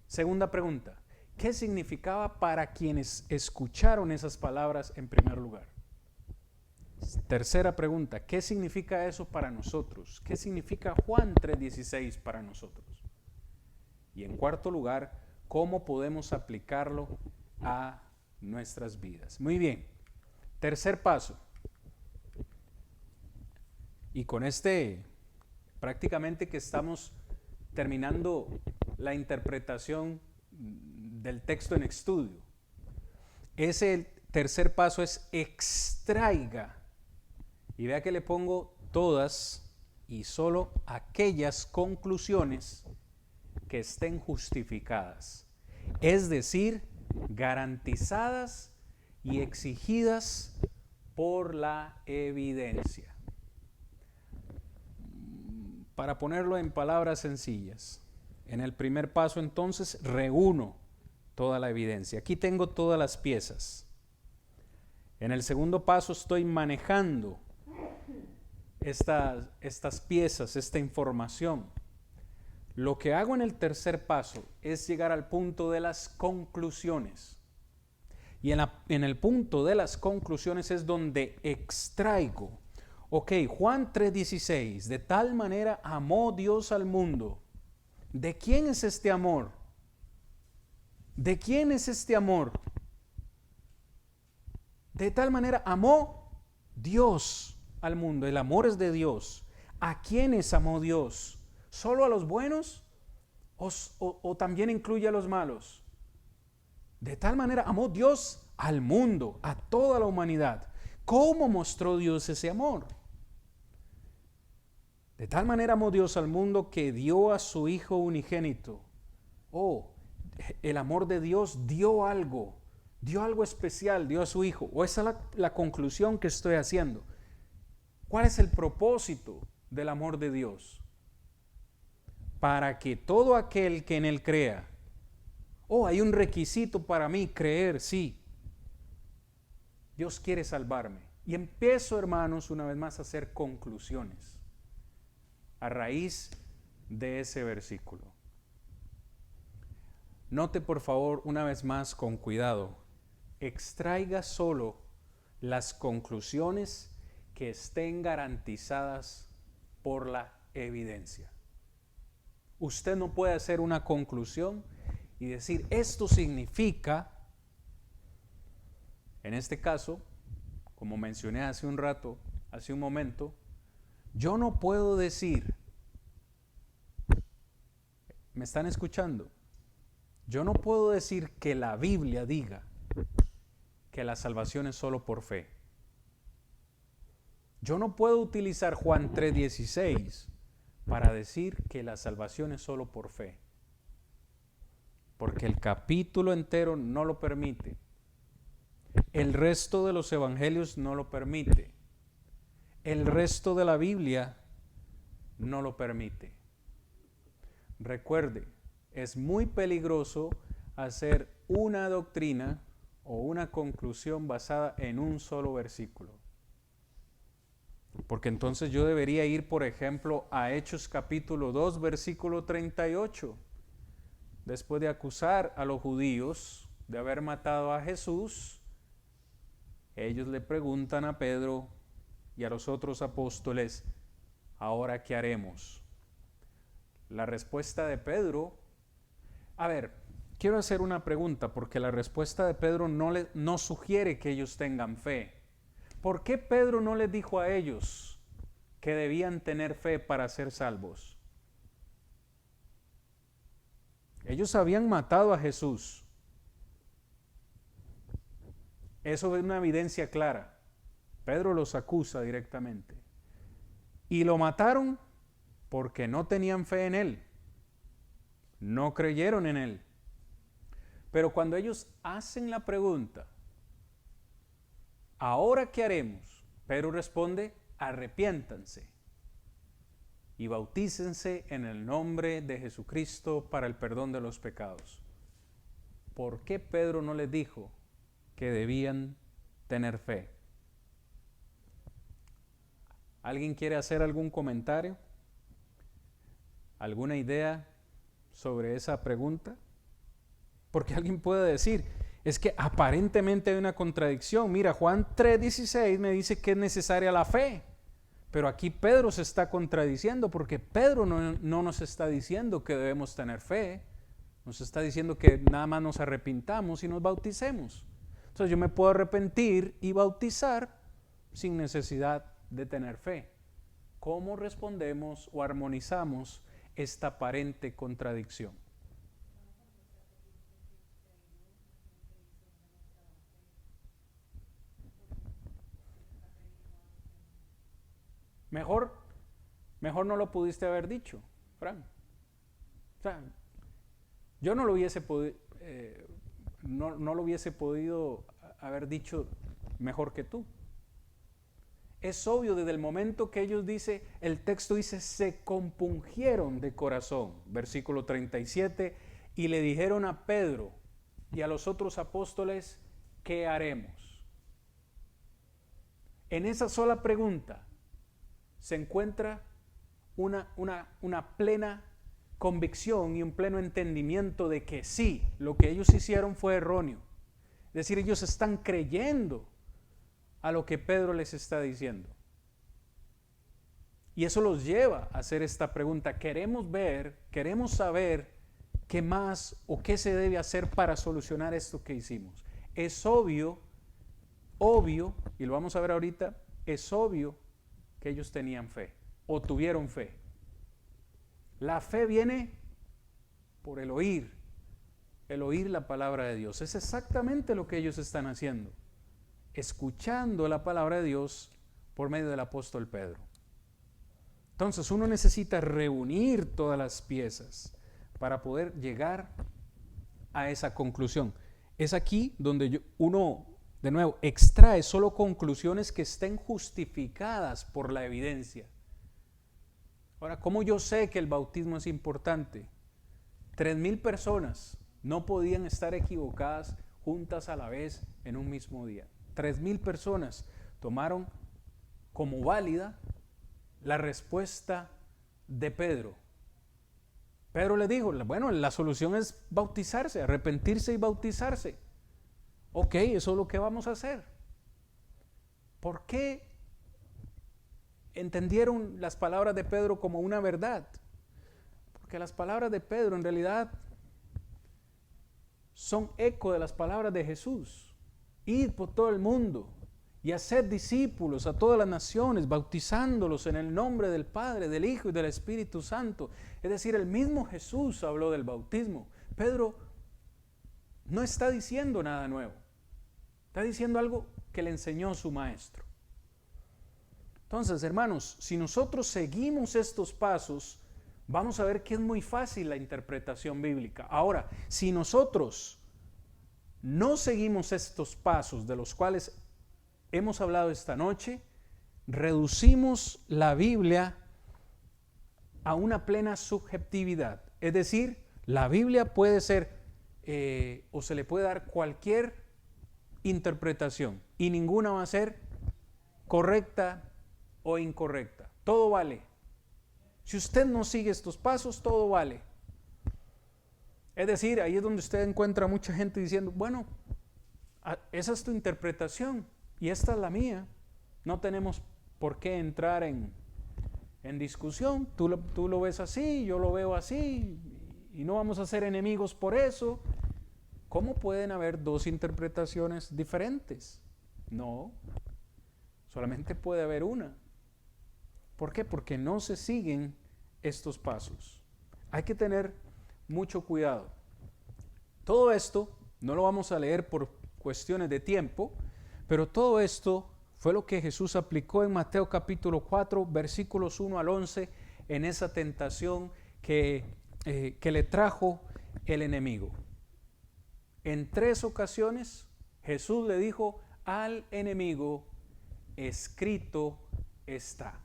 Segunda pregunta, ¿qué significaba para quienes escucharon esas palabras en primer lugar? Tercera pregunta, ¿qué significa eso para nosotros? ¿Qué significa Juan 3:16 para nosotros? Y en cuarto lugar, ¿cómo podemos aplicarlo a nuestras vidas? Muy bien, tercer paso. Y con este, prácticamente que estamos terminando la interpretación del texto en estudio. Ese tercer paso es extraiga. Y vea que le pongo todas y solo aquellas conclusiones que estén justificadas. Es decir, garantizadas y exigidas por la evidencia. Para ponerlo en palabras sencillas, en el primer paso entonces reúno toda la evidencia. Aquí tengo todas las piezas. En el segundo paso estoy manejando estas piezas, esta información. Lo que hago en el tercer paso es llegar al punto de las conclusiones. Y en el punto de las conclusiones es donde extraigo. Ok, Juan 3:16, de tal manera amó Dios al mundo. ¿De quién es este amor? ¿De quién es este amor? De tal manera amó Dios al mundo. El amor es de Dios. ¿A quiénes amó Dios? ¿Solo a los buenos? ¿O también incluye a los malos? De tal manera amó Dios al mundo, a toda la humanidad. ¿Cómo mostró Dios ese amor? De tal manera amó Dios al mundo que dio a su Hijo unigénito. El amor de Dios dio algo especial, dio a su Hijo. O esa es la conclusión que estoy haciendo. ¿Cuál es el propósito del amor de Dios? Para que todo aquel que en Él crea, hay un requisito para mí, creer, sí. Dios quiere salvarme. Y empiezo, hermanos, una vez más a hacer conclusiones a raíz de ese versículo. Note por favor una vez más con cuidado, extraiga solo las conclusiones que estén garantizadas por la evidencia. Usted no puede hacer una conclusión y decir esto significa, en este caso, como mencioné hace un momento, yo no puedo decir, ¿me están escuchando? Yo no puedo decir que la Biblia diga que la salvación es solo por fe. Yo no puedo utilizar Juan 3:16 para decir que la salvación es solo por fe. Porque el capítulo entero no lo permite. El resto de los evangelios no lo permite. El resto de la Biblia no lo permite. Recuerde, es muy peligroso hacer una doctrina o una conclusión basada en un solo versículo. Porque entonces yo debería ir, por ejemplo, a Hechos capítulo 2, versículo 38. Después de acusar a los judíos de haber matado a Jesús, ellos le preguntan a Pedro y a los otros apóstoles, ¿ahora qué haremos? La respuesta de Pedro, quiero hacer una pregunta, porque la respuesta de Pedro no sugiere que ellos tengan fe. ¿Por qué Pedro no les dijo a ellos que debían tener fe para ser salvos? Ellos habían matado a Jesús. Eso es una evidencia clara. Pedro los acusa directamente. Y lo mataron porque no tenían fe en él. No creyeron en él. Pero cuando ellos hacen la pregunta, ¿ahora qué haremos? Pedro responde, arrepiéntanse y bautícense en el nombre de Jesucristo para el perdón de los pecados. ¿Por qué Pedro no les dijo que debían tener fe? ¿Alguien quiere hacer algún comentario? ¿Alguna idea sobre esa pregunta? Porque alguien puede decir, es que aparentemente hay una contradicción. Mira, Juan 3:16 me dice que es necesaria la fe. Pero aquí Pedro se está contradiciendo porque Pedro no nos está diciendo que debemos tener fe. Nos está diciendo que nada más nos arrepintamos y nos bauticemos. Entonces yo me puedo arrepentir y bautizar sin necesidad de tener fe. ¿Cómo respondemos o armonizamos esta aparente contradicción? Mejor no lo pudiste haber dicho, Frank. O sea, yo no lo hubiese podido haber dicho mejor que tú. Es obvio desde el momento que ellos el texto dice, se compungieron de corazón, versículo 37, y le dijeron a Pedro y a los otros apóstoles, ¿qué haremos? En esa sola pregunta se encuentra una plena convicción y un pleno entendimiento de que sí, lo que ellos hicieron fue erróneo. Es decir, ellos están creyendo a lo que Pedro les está diciendo. Y eso los lleva a hacer esta pregunta. Queremos saber qué más o qué se debe hacer para solucionar esto que hicimos. Es obvio, y lo vamos a ver ahorita, es obvio que ellos tenían fe o tuvieron fe. La fe viene por el oír la palabra de Dios. Es exactamente lo que ellos están haciendo, escuchando la palabra de Dios por medio del apóstol Pedro. Entonces uno necesita reunir todas las piezas para poder llegar a esa conclusión. Es aquí donde uno, de nuevo, extrae solo conclusiones que estén justificadas por la evidencia. Ahora, ¿cómo yo sé que el bautismo es importante? 3,000 personas no podían estar equivocadas juntas a la vez en un mismo día. 3,000 personas tomaron como válida la respuesta de Pedro. Pedro le dijo, bueno, la solución es bautizarse, arrepentirse y bautizarse. Ok, eso es lo que vamos a hacer. ¿Por qué entendieron las palabras de Pedro como una verdad? Porque las palabras de Pedro en realidad son eco de las palabras de Jesús. Id por todo el mundo y haced discípulos a todas las naciones, bautizándolos en el nombre del Padre, del Hijo y del Espíritu Santo. Es decir, el mismo Jesús habló del bautismo. Pedro no está diciendo nada nuevo. Está diciendo algo que le enseñó su maestro. Entonces, hermanos, si nosotros seguimos estos pasos, vamos a ver que es muy fácil la interpretación bíblica. Ahora, si nosotros no seguimos estos pasos de los cuales hemos hablado esta noche, reducimos la Biblia a una plena subjetividad. Es decir, la Biblia puede ser o se le puede dar cualquier interpretación y ninguna va a ser correcta o incorrecta. Todo vale. Si usted no sigue estos pasos, todo vale. Es decir, ahí es donde usted encuentra mucha gente diciendo, bueno, esa es tu interpretación y esta es la mía. No tenemos por qué entrar en discusión. Tú lo ves así, yo lo veo así y no vamos a ser enemigos por eso. ¿Cómo pueden haber dos interpretaciones diferentes? No, solamente puede haber una. ¿Por qué? Porque no se siguen estos pasos. Hay que tener mucho cuidado. Todo esto no lo vamos a leer por cuestiones de tiempo, pero todo esto fue lo que Jesús aplicó en Mateo capítulo 4, versículos 1 al 11, en esa tentación que le trajo el enemigo. En 3 ocasiones Jesús le dijo al enemigo, escrito está.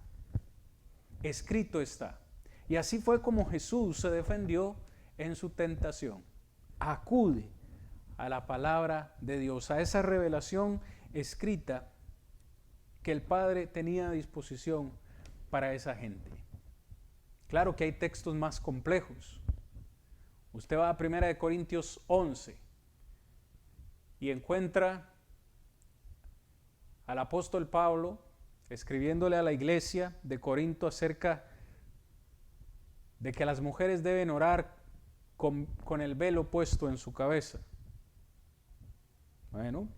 Escrito está. Y así fue como Jesús se defendió en su tentación. Acude a la palabra de Dios, a esa revelación escrita que el Padre tenía a disposición para esa gente. Claro que hay textos más complejos. Usted va a 1 Corintios 11 y encuentra al apóstol Pablo escribiéndole a la iglesia de Corinto acerca de que las mujeres deben orar con el velo puesto en su cabeza. Bueno,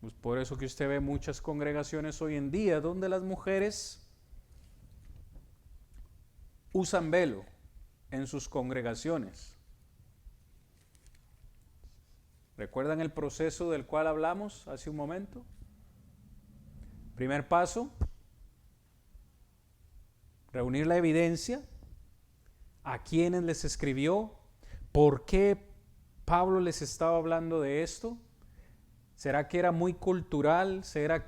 pues por eso que usted ve muchas congregaciones hoy en día donde las mujeres usan velo en sus congregaciones. ¿Recuerdan el proceso del cual hablamos hace un momento? Primer paso, reunir la evidencia, a quiénes les escribió, por qué Pablo les estaba hablando de esto. ¿Será que era muy cultural? ¿Será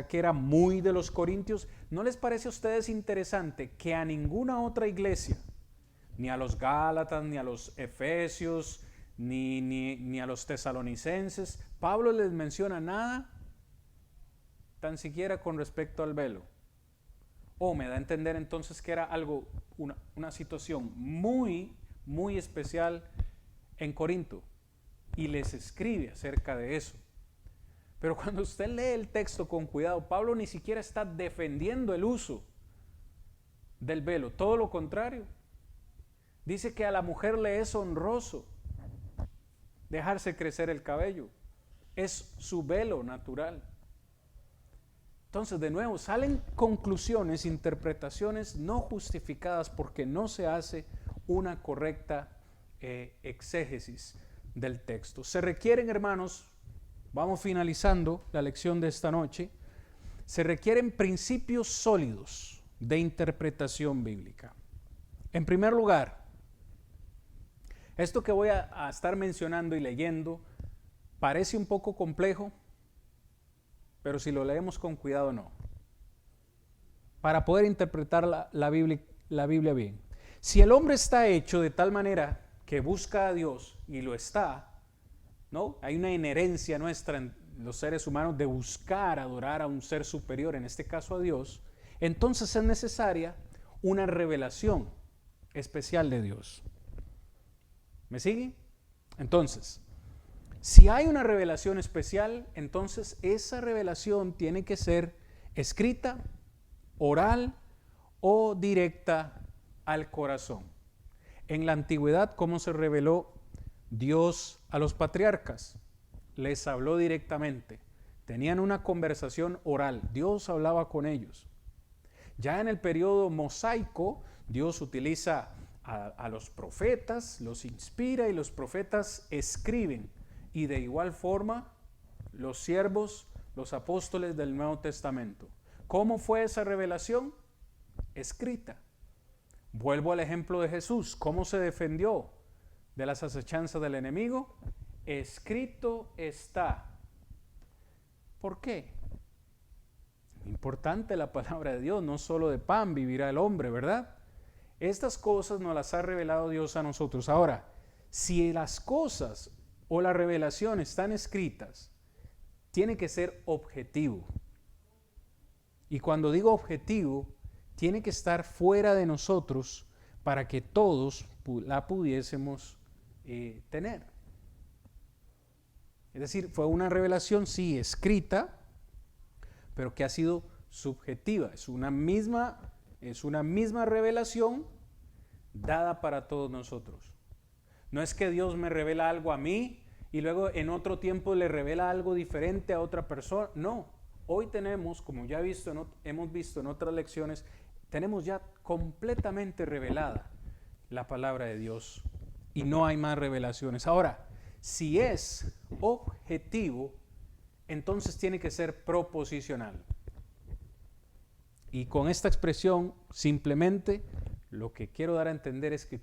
que era muy de los corintios? ¿No les parece a ustedes interesante que a ninguna otra iglesia, ni a los gálatas, ni a los efesios, ni a los tesalonicenses, Pablo les menciona nada, tan siquiera con respecto al velo? Me da a entender entonces que era algo, una situación muy, muy especial en Corinto, y les escribe acerca de eso. Pero cuando usted lee el texto con cuidado, Pablo ni siquiera está defendiendo el uso del velo, todo lo contrario. Dice que a la mujer le es honroso dejarse crecer el cabello, es su velo natural. Entonces, de nuevo, salen conclusiones, interpretaciones no justificadas porque no se hace una correcta exégesis del texto. Se requieren, hermanos, vamos finalizando la lección de esta noche, se requieren principios sólidos de interpretación bíblica. En primer lugar, esto que voy a estar mencionando y leyendo parece un poco complejo, pero si lo leemos con cuidado, no. Para poder interpretar la Biblia bien. Si el hombre está hecho de tal manera que busca a Dios, y lo está, ¿no? Hay una inherencia nuestra en los seres humanos de buscar, adorar a un ser superior, en este caso a Dios, entonces es necesaria una revelación especial de Dios. ¿Me sigue? Entonces, si hay una revelación especial, entonces esa revelación tiene que ser escrita, oral o directa al corazón. En la antigüedad, ¿cómo se reveló Dios a los patriarcas? Les habló directamente. Tenían una conversación oral. Dios hablaba con ellos. Ya en el periodo mosaico, Dios utiliza a los profetas, los inspira y los profetas escriben. Y de igual forma, los siervos, los apóstoles del Nuevo Testamento. ¿Cómo fue esa revelación? Escrita. Vuelvo al ejemplo de Jesús. ¿Cómo se defendió de las acechanzas del enemigo? Escrito está. ¿Por qué? Importante la palabra de Dios, no solo de pan vivirá el hombre, ¿verdad? Estas cosas nos las ha revelado Dios a nosotros. Ahora, si las cosas o la revelación están escritas, tiene que ser objetivo. Y cuando digo objetivo, tiene que estar fuera de nosotros para que todos la pudiésemos tener. Es decir, fue una revelación, sí, escrita, pero que ha sido subjetiva. Es una misma revelación dada para todos nosotros. No es que Dios me revela algo a mí y luego en otro tiempo le revela algo diferente a otra persona. No, hoy tenemos, como ya hemos visto en otras lecciones, tenemos ya completamente revelada la palabra de Dios y no hay más revelaciones. Ahora, si es objetivo, entonces tiene que ser proposicional. Y con esta expresión, simplemente lo que quiero dar a entender es que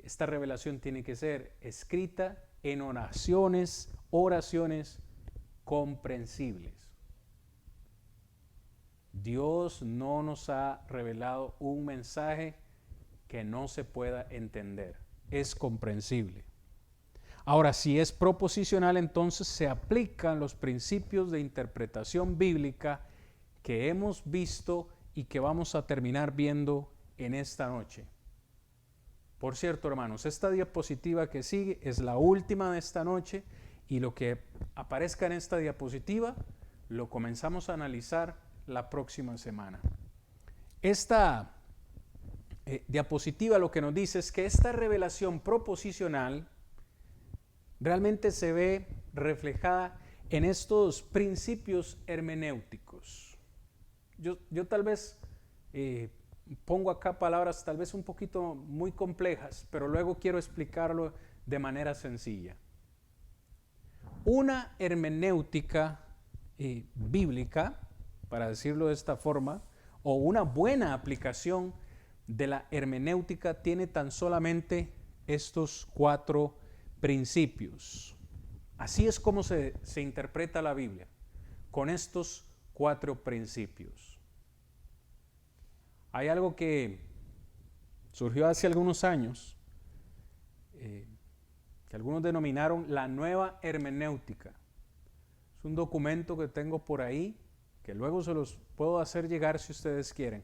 esta revelación tiene que ser escrita en oraciones comprensibles. Dios no nos ha revelado un mensaje que no se pueda entender. Es comprensible. Ahora, si es proposicional, entonces se aplican los principios de interpretación bíblica que hemos visto y que vamos a terminar viendo en esta noche. Por cierto, hermanos, esta diapositiva que sigue es la última de esta noche y lo que aparezca en esta diapositiva lo comenzamos a analizar la próxima semana. Esta diapositiva lo que nos dice es que esta revelación proposicional realmente se ve reflejada en estos principios hermenéuticos. Yo tal vez pongo acá palabras tal vez un poquito muy complejas, pero luego quiero explicarlo de manera sencilla. Una hermenéutica bíblica, para decirlo de esta forma, o una buena aplicación de la hermenéutica tiene tan solamente estos 4 principios. Así es como se interpreta la Biblia, con estos 4 principios. Hay algo que surgió hace algunos años, que algunos denominaron la nueva hermenéutica. Es un documento que tengo por ahí, que luego se los puedo hacer llegar si ustedes quieren.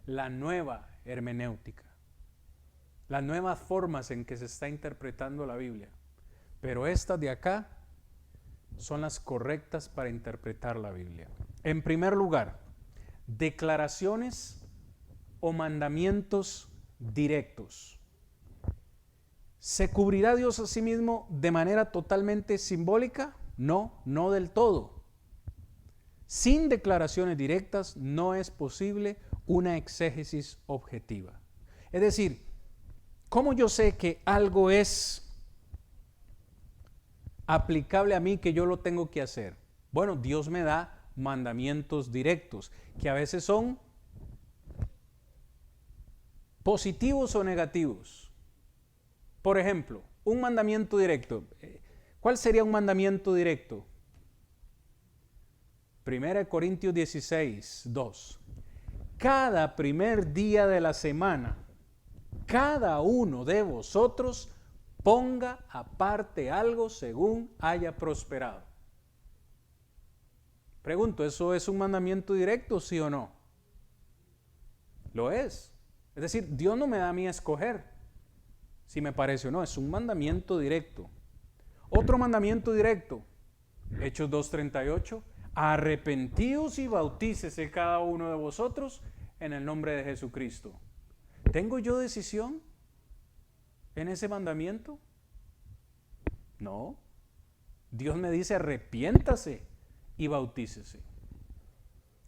La nueva hermenéutica. Las nuevas formas en que se está interpretando la Biblia. Pero estas de acá son las correctas para interpretar la Biblia. En primer lugar, declaraciones o mandamientos directos. ¿Se cubrirá Dios a sí mismo de manera totalmente simbólica? No, no del todo. Sin declaraciones directas no es posible una exégesis objetiva. Es decir, ¿cómo yo sé que algo es aplicable a mí, que yo lo tengo que hacer? Bueno, Dios me da mandamientos directos, que a veces son positivos o negativos. Por ejemplo, un mandamiento directo. ¿Cuál sería un mandamiento directo? 1 Corintios 16, 2. Cada primer día de la semana, cada uno de vosotros ponga aparte algo según haya prosperado. Pregunto, ¿eso es un mandamiento directo, sí o no? Lo es. Es decir, Dios no me da a mí a escoger si me parece o no, es un mandamiento directo. Otro mandamiento directo, Hechos 2:38, arrepentíos y bautícese cada uno de vosotros en el nombre de Jesucristo. ¿Tengo yo decisión en ese mandamiento? No. Dios me dice arrepiéntase y bautícese.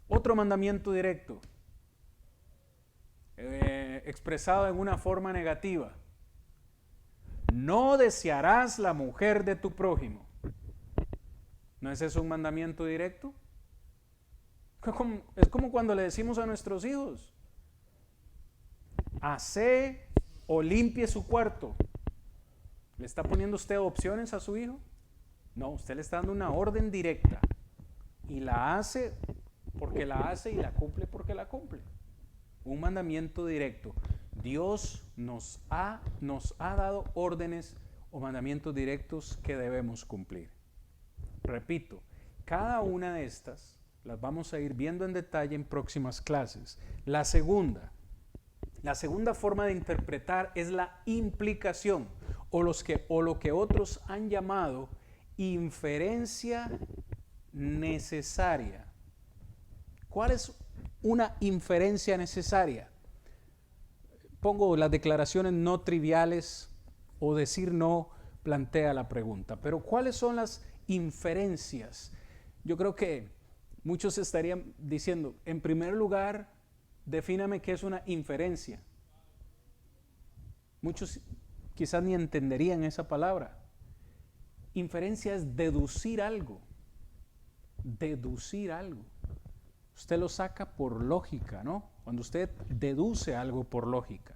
Otro mandamiento directo, expresado en una forma negativa. No desearás la mujer de tu prójimo. ¿No es eso un mandamiento directo? Es como cuando le decimos a nuestros hijos, hace o limpie su cuarto. ¿Le está poniendo usted opciones a su hijo? No, usted le está dando una orden directa y la hace porque la hace y la cumple porque la cumple. Un mandamiento directo. Dios nos ha dado órdenes o mandamientos directos que debemos cumplir. repito, cada una de estas las vamos a ir viendo en detalle en próximas clases. La segunda forma de interpretar es la implicación o lo que otros han llamado inferencia necesaria. ¿Cuál es una inferencia necesaria? Pongo las declaraciones no triviales o decir no plantea la pregunta, pero ¿cuáles son las inferencias? Yo creo que muchos estarían diciendo, en primer lugar, defíname qué es una inferencia. Muchos quizás ni entenderían esa palabra. Inferencia es deducir algo. Deducir algo. Usted lo saca por lógica, ¿no? Cuando usted deduce algo por lógica.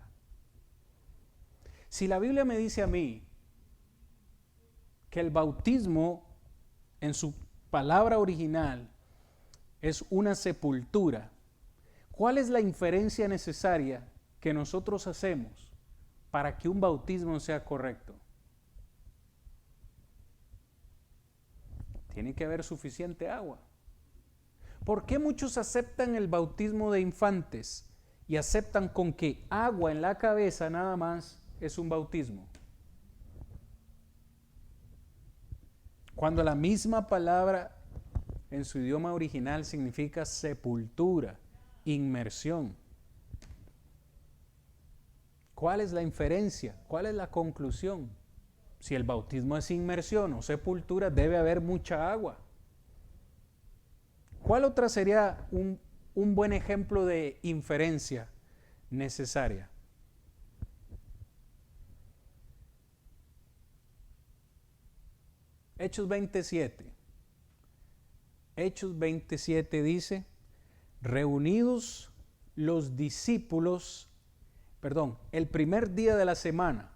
Si la Biblia me dice a mí que el bautismo en su palabra original es una sepultura, ¿cuál es la inferencia necesaria que nosotros hacemos para que un bautismo sea correcto? Tiene que haber suficiente agua. ¿Por qué muchos aceptan el bautismo de infantes y aceptan con que agua en la cabeza nada más es un bautismo? Cuando la misma palabra en su idioma original significa sepultura, inmersión. ¿Cuál es la inferencia? ¿Cuál es la conclusión? Si el bautismo es inmersión o sepultura, debe haber mucha agua. ¿Cuál otra sería un buen ejemplo de inferencia necesaria? Hechos 27. Hechos 27 dice, reunidos los discípulos, el primer día de la semana,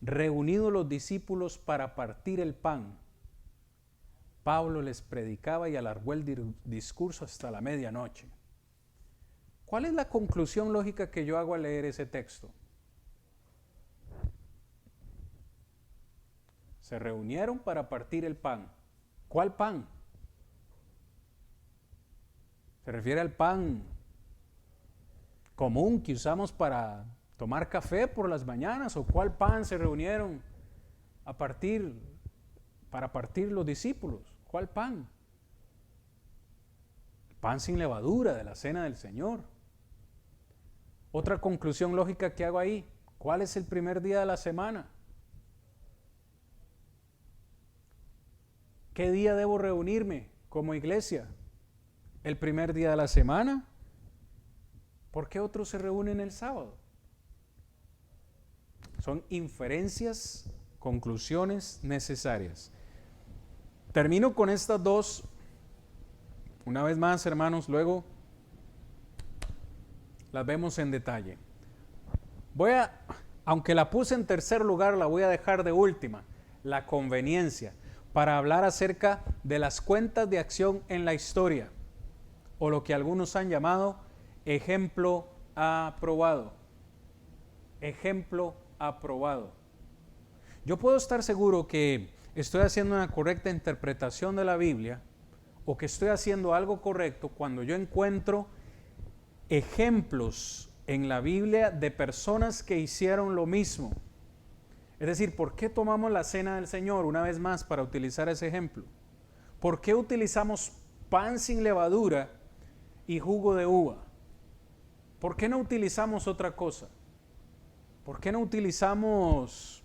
reunidos los discípulos para partir el pan, Pablo les predicaba y alargó el discurso hasta la medianoche. ¿Cuál es la conclusión lógica que yo hago al leer ese texto? Se reunieron para partir el pan. ¿Cuál pan? ¿Se refiere al pan común que usamos para tomar café por las mañanas? ¿O cuál pan se reunieron para partir los discípulos? ¿Cuál pan? Pan sin levadura de la cena del Señor. Otra conclusión lógica que hago ahí, ¿cuál es el primer día de la semana? ¿Qué día debo reunirme como iglesia? ¿El primer día de la semana? ¿Por qué otros se reúnen el sábado? Son inferencias, conclusiones necesarias. Termino con estas dos. Una vez más, hermanos, luego las vemos en detalle. Aunque la puse en tercer lugar, la voy a dejar de última. La conveniencia, para hablar acerca de las cuentas de acción en la historia, o lo que algunos han llamado ejemplo aprobado. Ejemplo aprobado. Yo puedo estar seguro que estoy haciendo una correcta interpretación de la Biblia o que estoy haciendo algo correcto cuando yo encuentro ejemplos en la Biblia de personas que hicieron lo mismo. Es decir, ¿por qué tomamos la cena del Señor una vez más para utilizar ese ejemplo? ¿Por qué utilizamos pan sin levadura y jugo de uva? ¿Por qué no utilizamos otra cosa? ¿Por qué no utilizamos,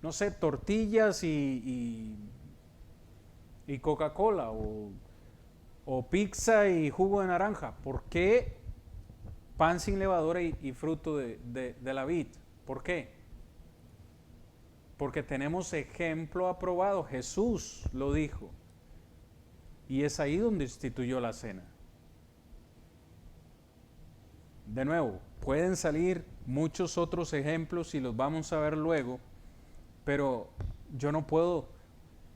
no sé, tortillas y Coca-Cola o pizza y jugo de naranja? ¿Por qué pan sin levadura y fruto de la vid? ¿Por qué? Porque tenemos ejemplo aprobado. Jesús lo dijo. Y es ahí donde instituyó la cena. De nuevo, pueden salir muchos otros ejemplos y los vamos a ver luego, pero yo no puedo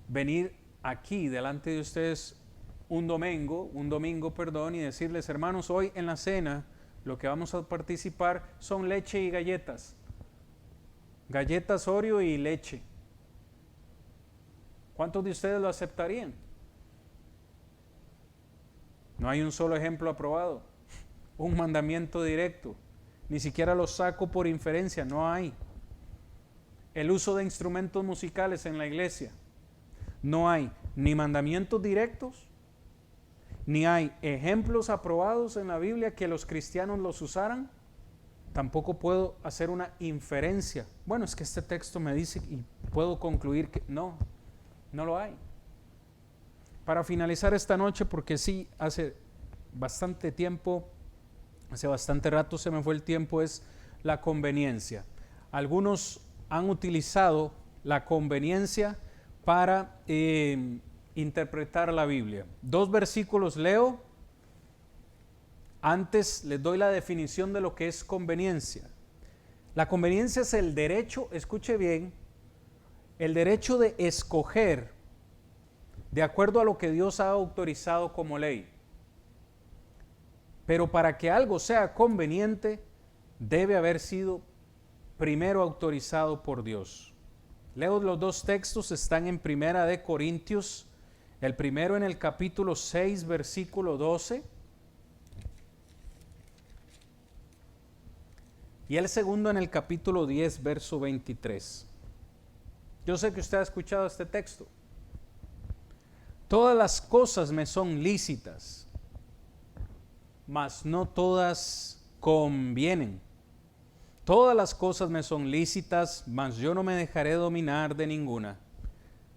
venir aquí delante de ustedes un domingo, y decirles, hermanos, hoy en la cena lo que vamos a participar son leche y galletas. Galletas Oreo y leche. ¿Cuántos de ustedes lo aceptarían? No hay un solo ejemplo aprobado, un mandamiento directo, ni siquiera lo saco por inferencia, no hay. El uso de instrumentos musicales en la iglesia, no hay ni mandamientos directos, ni hay ejemplos aprobados en la Biblia que los cristianos los usaran. Tampoco puedo hacer una inferencia. Bueno, es que este texto me dice y puedo concluir que no lo hay. Para finalizar esta noche, porque sí, hace bastante tiempo, hace bastante rato se me fue el tiempo, es la conveniencia. Algunos han utilizado la conveniencia para interpretar la Biblia. 2 versículos leo. Antes les doy la definición de lo que es conveniencia. La conveniencia es el derecho, escuche bien, el derecho de escoger de acuerdo a lo que Dios ha autorizado como ley. Pero para que algo sea conveniente, debe haber sido primero autorizado por Dios. Leo los 2 textos, están en Primera de Corintios, el primero en el capítulo 6, versículo 12, y el segundo en el capítulo 10, verso 23. Yo sé que usted ha escuchado este texto. Todas las cosas me son lícitas, mas no todas convienen. Todas las cosas me son lícitas, mas yo no me dejaré dominar de ninguna.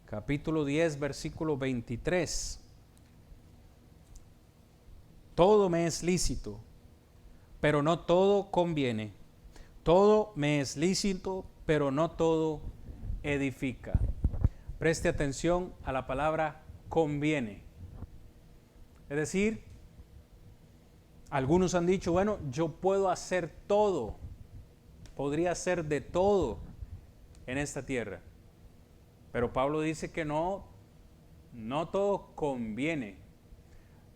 Capítulo 10, versículo 23. Todo me es lícito, pero no todo conviene. Todo me es lícito, pero no todo edifica. Preste atención a la palabra conviene. Es decir, algunos han dicho, bueno, yo puedo hacer todo, podría hacer de todo en esta tierra. Pero Pablo dice que no todo conviene.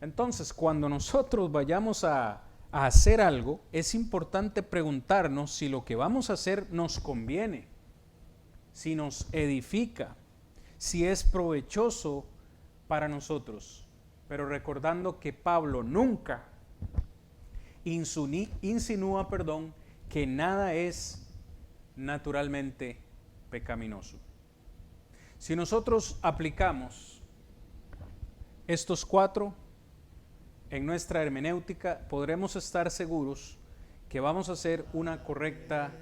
Entonces, cuando nosotros vayamos a hacer algo, es importante preguntarnos si lo que vamos a hacer nos conviene, si nos edifica, si es provechoso para nosotros. Pero recordando que Pablo nunca insinúa que nada es naturalmente pecaminoso. Si nosotros aplicamos estos 4 en nuestra hermenéutica, podremos estar seguros que vamos a hacer una correcta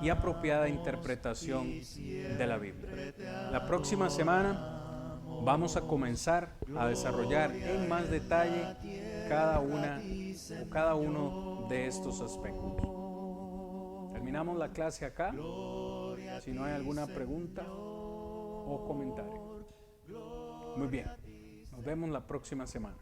y apropiada interpretación de la Biblia. La próxima semana vamos a comenzar a desarrollar en más detalle cada uno de estos aspectos. Terminamos la clase acá. Si no hay alguna pregunta o comentario. Muy bien, nos vemos la próxima semana.